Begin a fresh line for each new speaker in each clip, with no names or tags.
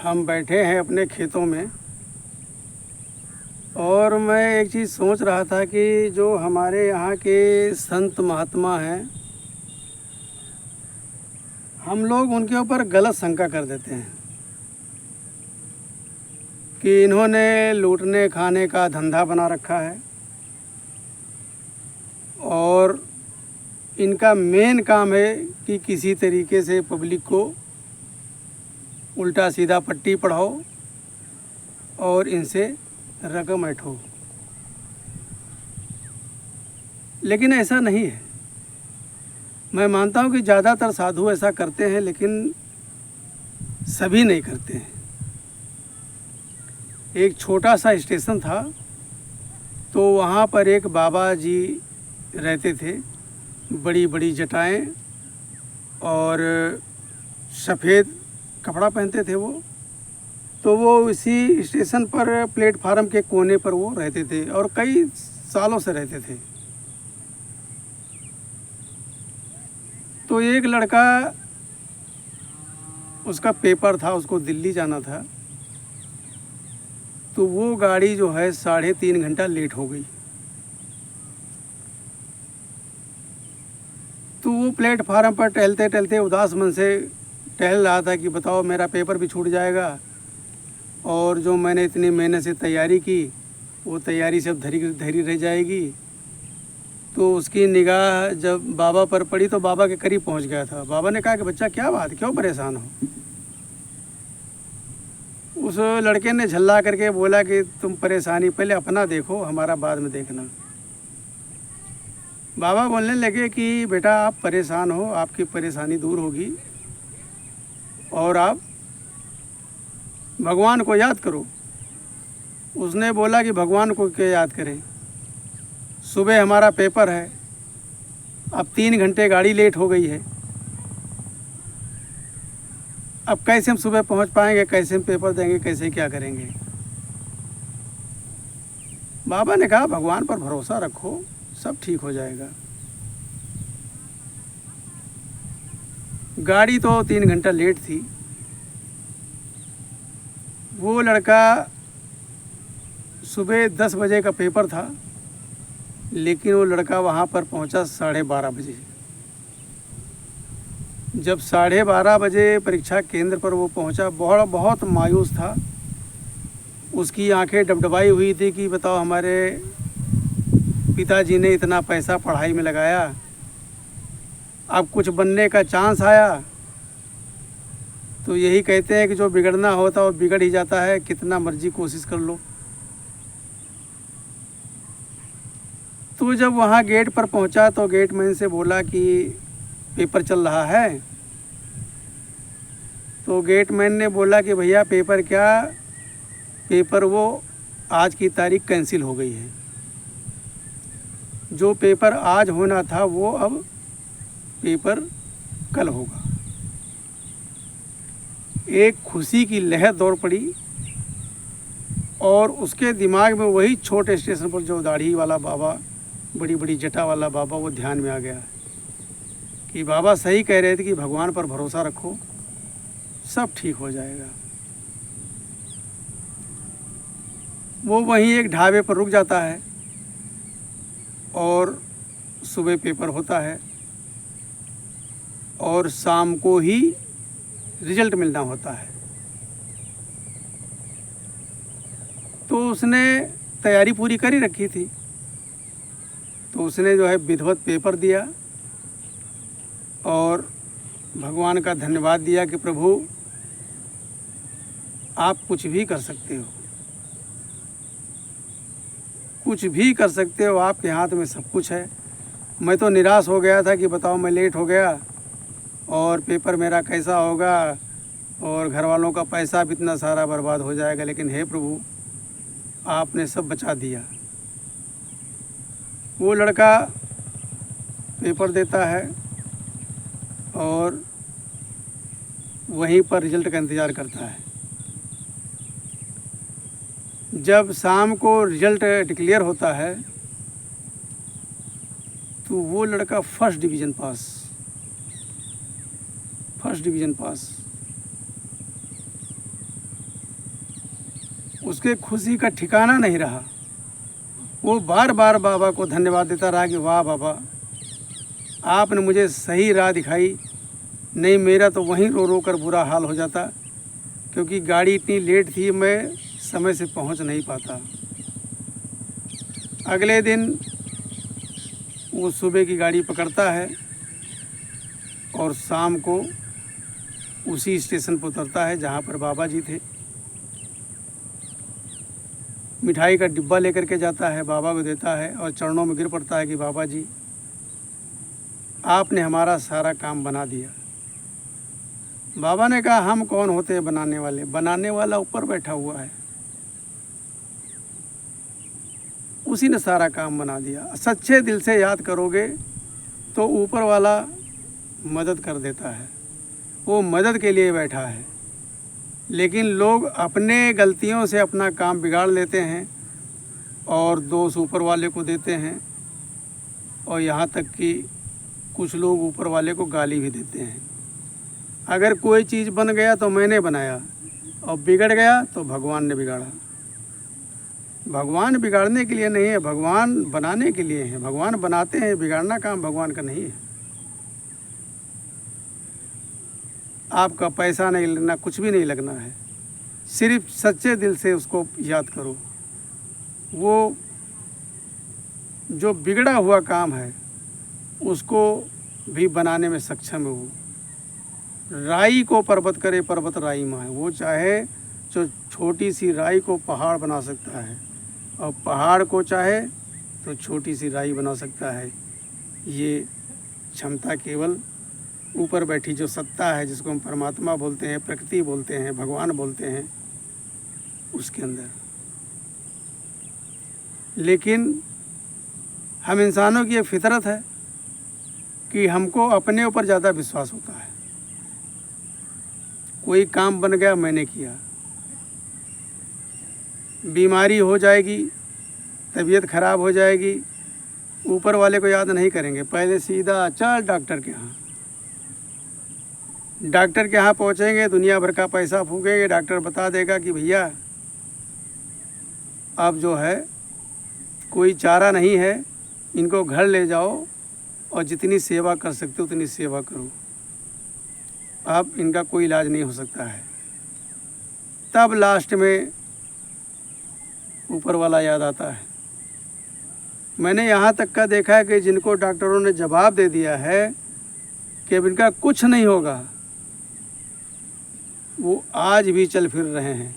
हम बैठे हैं अपने खेतों में और मैं एक चीज़ सोच रहा था कि जो हमारे यहाँ के संत महात्मा हैं, हम लोग उनके ऊपर गलत शंका कर देते हैं कि इन्होंने लूटने खाने का धंधा बना रखा है और इनका मेन काम है कि किसी तरीके से पब्लिक को उल्टा सीधा पट्टी पढ़ाओ और इनसे रकम ऐंठो। लेकिन ऐसा नहीं है। मैं मानता हूँ कि ज़्यादातर साधु ऐसा करते हैं, लेकिन सभी नहीं करते हैं। एक छोटा सा स्टेशन था, तो वहाँ पर एक बाबा जी रहते थे, बड़ी बड़ी जटाएं और सफ़ेद कपड़ा पहनते थे वो। तो वो इसी स्टेशन पर प्लेटफार्म के कोने पर वो रहते थे और कई सालों से रहते थे। तो एक लड़का, उसका पेपर था, उसको दिल्ली जाना था, तो वो गाड़ी जो है 3.5 घंटा लेट हो गई। तो वो प्लेटफार्म पर टहलते टहलते उदास मन से टहल रहा था कि बताओ मेरा पेपर भी छूट जाएगा और जो मैंने इतनी मेहनत से तैयारी की वो तैयारी सब धरी धरी रह जाएगी। तो उसकी निगाह जब बाबा पर पड़ी तो बाबा के करीब पहुंच गया था। बाबा ने कहा कि बच्चा क्या बात, क्यों परेशान हो? उस लड़के ने झल्ला करके बोला कि तुम परेशानी पहले अपना देखो, हमारा बाद में देखना। बाबा बोलने लगे कि बेटा आप परेशान हो, आपकी परेशानी दूर होगी और आप भगवान को याद करो। उसने बोला कि भगवान को क्या याद करें, सुबह हमारा पेपर है, अब 3 घंटे गाड़ी लेट हो गई है, अब कैसे हम सुबह पहुंच पाएंगे, कैसे हम पेपर देंगे, कैसे क्या करेंगे? बाबा ने कहा भगवान पर भरोसा रखो, सब ठीक हो जाएगा। गाड़ी तो 3 घंटा लेट थी। वो लड़का, सुबह 10 बजे का पेपर था, लेकिन वो लड़का वहाँ पर पहुँचा 12:30 बजे। जब 12:30 बजे परीक्षा केंद्र पर वो पहुँचा, बहुत मायूस था। उसकी आंखें डबडबाई हुई थी कि बताओ हमारे पिताजी ने इतना पैसा पढ़ाई में लगाया, अब कुछ बनने का चांस आया तो यही कहते हैं कि जो बिगड़ना होता है वो बिगड़ ही जाता है, कितना मर्जी कोशिश कर लो। तो जब वहाँ गेट पर पहुँचा तो गेटमैन से बोला कि पेपर चल रहा है। तो गेटमैन ने बोला कि भैया पेपर क्या, पेपर वो आज की तारीख कैंसिल हो गई है। जो पेपर आज होना था वो अब पेपर कल होगा। एक खुशी की लहर दौड़ पड़ी और उसके दिमाग में वही छोटे स्टेशन पर जो दाढ़ी वाला बाबा, बड़ी बड़ी जटा वाला बाबा, वो ध्यान में आ गया कि बाबा सही कह रहे थे कि भगवान पर भरोसा रखो, सब ठीक हो जाएगा। वो वहीं एक ढाबे पर रुक जाता है और सुबह पेपर होता है और शाम को ही रिजल्ट मिलना होता है। तो उसने तैयारी पूरी कर ही रखी थी, तो उसने जो है विधिवत पेपर दिया और भगवान का धन्यवाद दिया कि प्रभु आप कुछ भी कर सकते हो, कुछ भी कर सकते हो, आपके हाथ में सब कुछ है। मैं तो निराश हो गया था कि बताओ मैं लेट हो गया और पेपर मेरा कैसा होगा और घर वालों का पैसा भी इतना सारा बर्बाद हो जाएगा, लेकिन हे प्रभु आपने सब बचा दिया। वो लड़का पेपर देता है और वहीं पर रिजल्ट का इंतज़ार करता है। जब शाम को रिजल्ट डिक्लेयर होता है तो वो लड़का फर्स्ट डिवीज़न पास। उसके खुशी का ठिकाना नहीं रहा। वो बार बार बाबा को धन्यवाद देता रहा कि वाह बाबा, आपने मुझे सही राह दिखाई, नहीं मेरा तो वहीं रो रो कर बुरा हाल हो जाता, क्योंकि गाड़ी इतनी लेट थी, मैं समय से पहुंच नहीं पाता। अगले दिन वो सुबह की गाड़ी पकड़ता है और शाम को उसी स्टेशन पर उतरता है जहाँ पर बाबा जी थे। मिठाई का डिब्बा लेकर के जाता है, बाबा को देता है और चरणों में गिर पड़ता है कि बाबा जी, आपने हमारा सारा काम बना दिया। बाबा ने कहा, हम कौन होते हैं बनाने वाले, बनाने वाला ऊपर बैठा हुआ है, उसी ने सारा काम बना दिया। सच्चे दिल से याद करोगे तो ऊपर वाला मदद कर देता है, वो मदद के लिए बैठा है। लेकिन लोग अपने गलतियों से अपना काम बिगाड़ लेते हैं और दोष ऊपर वाले को देते हैं, और यहाँ तक कि कुछ लोग ऊपर वाले को गाली भी देते हैं। अगर कोई चीज़ बन गया तो मैंने बनाया, और बिगड़ गया तो भगवान ने बिगाड़ा। भगवान बिगाड़ने के लिए नहीं है, भगवान बनाने के लिए है। भगवान बनाते हैं, बिगाड़ना काम भगवान का नहीं है। आपका पैसा नहीं लगना, कुछ भी नहीं लगना है, सिर्फ सच्चे दिल से उसको याद करो। वो जो बिगड़ा हुआ काम है उसको भी बनाने में सक्षम है। वो राई को पर्वत करे, पर्वत राई माँ है। वो चाहे जो छोटी सी राई को पहाड़ बना सकता है, और पहाड़ को चाहे तो छोटी सी राई बना सकता है। ये क्षमता केवल ऊपर बैठी जो सत्ता है, जिसको हम परमात्मा बोलते हैं, प्रकृति बोलते हैं, भगवान बोलते हैं, उसके अंदर। लेकिन हम इंसानों की ये फितरत है कि हमको अपने ऊपर ज़्यादा विश्वास होता है। कोई काम बन गया, मैंने किया। बीमारी हो जाएगी, तबीयत खराब हो जाएगी, ऊपर वाले को याद नहीं करेंगे, पहले सीधा चल डॉक्टर के यहाँ। डॉक्टर के यहाँ पहुँचेंगे, दुनिया भर का पैसा फूकेंगे, डॉक्टर बता देगा कि भैया अब जो है कोई चारा नहीं है, इनको घर ले जाओ और जितनी सेवा कर सकते हो उतनी सेवा करो, अब इनका कोई इलाज नहीं हो सकता है। तब लास्ट में ऊपर वाला याद आता है। मैंने यहाँ तक का देखा है कि जिनको डॉक्टरों ने जवाब दे दिया है कि अब इनका कुछ नहीं होगा, वो आज भी चल फिर रहे हैं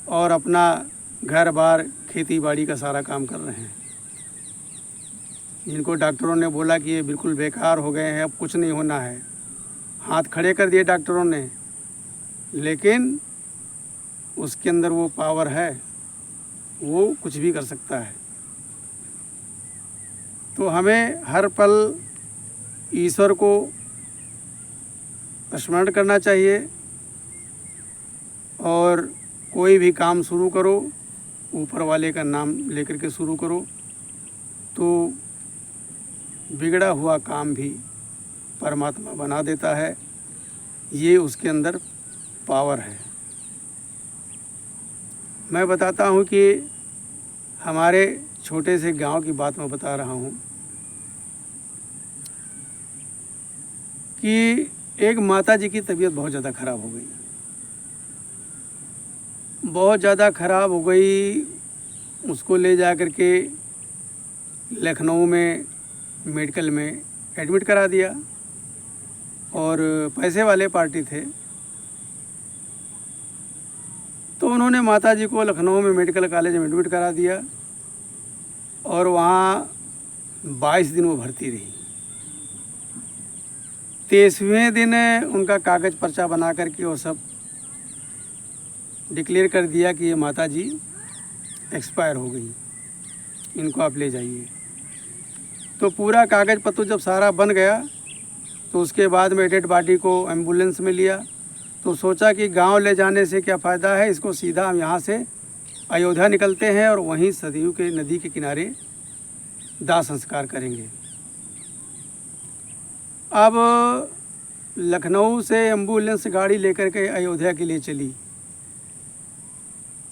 और अपना घर बार खेती बाड़ी का सारा काम कर रहे हैं। जिनको डॉक्टरों ने बोला कि ये बिल्कुल बेकार हो गए हैं, अब कुछ नहीं होना है, हाथ खड़े कर दिए डॉक्टरों ने, लेकिन उसके अंदर वो पावर है, वो कुछ भी कर सकता है। तो हमें हर पल ईश्वर को स्मरण करना चाहिए, और कोई भी काम शुरू करो ऊपर वाले का नाम लेकर के शुरू करो, तो बिगड़ा हुआ काम भी परमात्मा बना देता है। ये उसके अंदर पावर है। मैं बताता हूँ कि हमारे छोटे से गांव की बात मैं बता रहा हूँ कि एक माता जी की तबीयत बहुत ज़्यादा ख़राब हो गई, बहुत ज़्यादा ख़राब हो गई। उसको ले जा कर के लखनऊ में मेडिकल में एडमिट करा दिया, और पैसे वाले पार्टी थे, तो उन्होंने माता जी को लखनऊ में मेडिकल कॉलेज में एडमिट करा दिया, और वहाँ 22 दिन वो भर्ती रही। 23वें दिन उनका कागज़ पर्चा बना करके वो सब डिक्लेयर कर दिया कि ये माता जी एक्सपायर हो गई, इनको आप ले जाइए। तो पूरा कागज़ पत्र जब सारा बन गया, तो उसके बाद में डेड बॉडी को एम्बुलेंस में लिया। तो सोचा कि गांव ले जाने से क्या फ़ायदा है, इसको सीधा हम यहाँ से अयोध्या निकलते हैं और वहीं सरयू के नदी के किनारे दाह संस्कार करेंगे। अब लखनऊ से एम्बुलेंस गाड़ी लेकर के अयोध्या के लिए चली।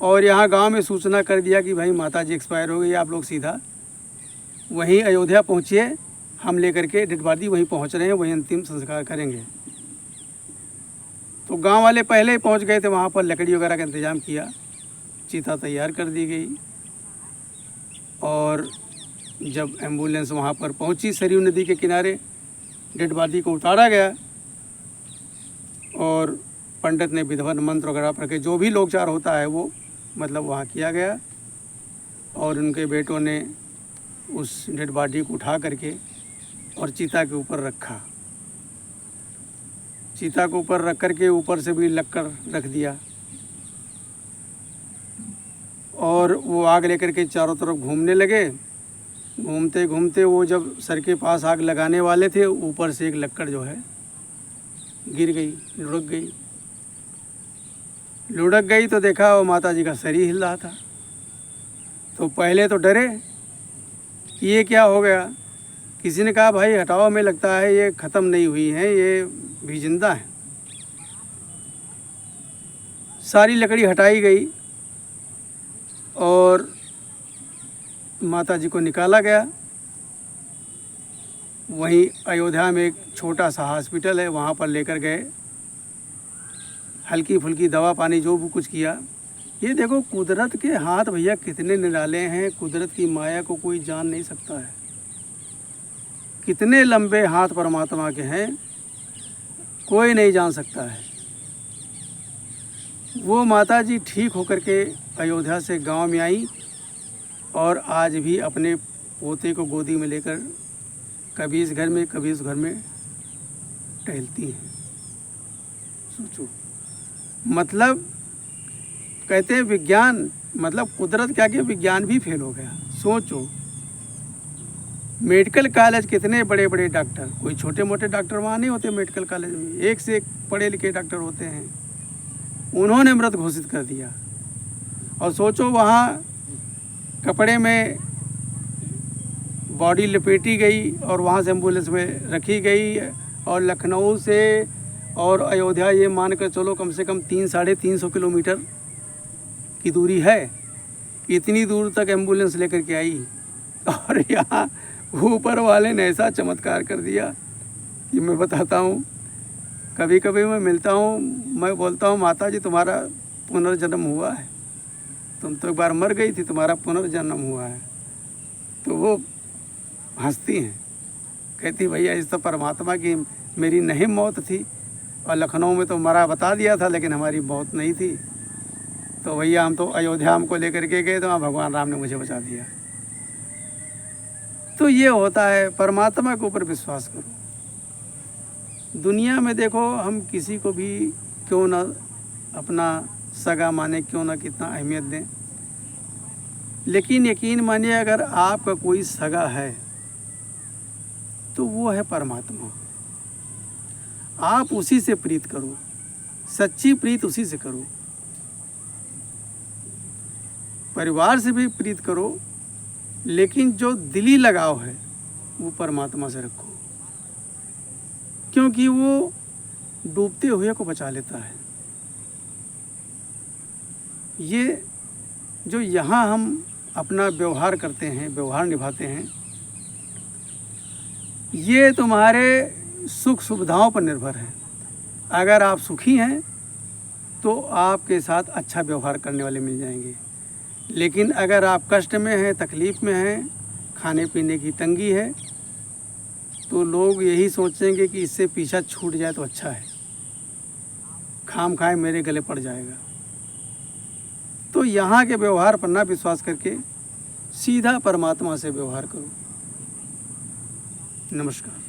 और यहाँ गांव में सूचना कर दिया कि भाई माता जी एक्सपायर हो गई, आप लोग सीधा वहीं अयोध्या पहुँचिए, हम लेकर के डेड बॉडी वहीं पहुँच रहे हैं, वहीं अंतिम संस्कार करेंगे। तो गांव वाले पहले ही पहुँच गए थे, वहाँ पर लकड़ी वगैरह का इंतज़ाम किया, चिता तैयार कर दी गई। और जब एम्बुलेंस वहाँ पर पहुँची सरयू नदी के किनारे, डेड बॉडी को उतारा गया और पंडित ने विधिवत मंत्र वगैरह पढ़ के, जो भी लोकचार होता है वो मतलब वहाँ किया गया। और उनके बेटों ने उस डेड बॉडी को उठा करके और चिता के ऊपर रखा, चिता के ऊपर रख करके ऊपर से भी लक्कड़ रख दिया। और वो आग लेकर के चारों तरफ घूमने लगे। घूमते घूमते वो जब सर के पास आग लगाने वाले थे, ऊपर से एक लक्कड़ जो है गिर गई, लुढ़क गई तो देखा वो माता जी का शरीर हिल रहा था। तो पहले तो डरे कि ये क्या हो गया। किसी ने कहा भाई हटाओ, हमें लगता है ये ख़त्म नहीं हुई हैं, ये भी जिंदा है। सारी लकड़ी हटाई गई और माता जी को निकाला गया। वहीं अयोध्या में एक छोटा सा हॉस्पिटल है, वहाँ पर लेकर गए, हल्की फुल्की दवा पानी जो भी कुछ किया। ये देखो कुदरत के हाथ भैया कितने निराले हैं, कुदरत की माया को कोई जान नहीं सकता है। कितने लंबे हाथ परमात्मा के हैं, कोई नहीं जान सकता है। वो माता जी ठीक होकर के अयोध्या से गांव में आई और आज भी अपने पोते को गोदी में लेकर कभी इस घर में कभी उस घर में टहलती हैं। सोचो, मतलब कहते हैं विज्ञान, मतलब कुदरत क्या कि विज्ञान भी फेल हो गया। सोचो, मेडिकल कॉलेज कितने बड़े बड़े डॉक्टर, कोई छोटे मोटे डॉक्टर वहाँ नहीं होते मेडिकल कॉलेज में, एक से एक पढ़े लिखे डॉक्टर होते हैं। उन्होंने मृत घोषित कर दिया। और सोचो वहाँ कपड़े में बॉडी लपेटी गई और वहाँ से एम्बुलेंस में रखी गई। और लखनऊ से और अयोध्या ये मान कर चलो कम से कम 300-350 किलोमीटर की दूरी है। इतनी दूर तक एम्बुलेंस लेकर के आई और यहाँ ऊपर वाले ने ऐसा चमत्कार कर दिया कि मैं बताता हूँ। कभी कभी मैं मिलता हूँ, मैं बोलता हूँ माता जी तुम्हारा पुनर्जन्म हुआ है, तुम तो एक बार मर गई थी, तुम्हारा पुनर्जन्म हुआ है। तो वो हंसती हैं, कहती भैया इस तो परमात्मा की मेरी नहीं मौत थी, और लखनऊ में तो मरा बता दिया था लेकिन हमारी मौत नहीं थी। तो भैया हम तो अयोध्या हमको लेकर के गए तो वहाँ भगवान राम ने मुझे बचा दिया। तो ये होता है, परमात्मा के ऊपर विश्वास करो। दुनिया में देखो हम किसी को भी क्यों ना अपना सगा माने, क्यों ना कितना अहमियत दें, लेकिन यकीन मानिए अगर आपका कोई सगा है तो वो है परमात्मा। आप उसी से प्रीत करो, सच्ची प्रीत उसी से करो। परिवार से भी प्रीत करो, लेकिन जो दिली लगाव है वो परमात्मा से रखो, क्योंकि वो डूबते हुए को बचा लेता है। ये जो यहाँ हम अपना व्यवहार करते हैं, व्यवहार निभाते हैं, ये तुम्हारे सुख सुविधाओं पर निर्भर है। अगर आप सुखी हैं तो आपके साथ अच्छा व्यवहार करने वाले मिल जाएंगे, लेकिन अगर आप कष्ट में हैं, तकलीफ़ में हैं, खाने पीने की तंगी है, तो लोग यही सोचेंगे कि इससे पीछा छूट जाए तो अच्छा है, खाम खाए मेरे गले पड़ जाएगा। तो यहाँ के व्यवहार पर ना विश्वास करके सीधा परमात्मा से व्यवहार करो। नमस्कार।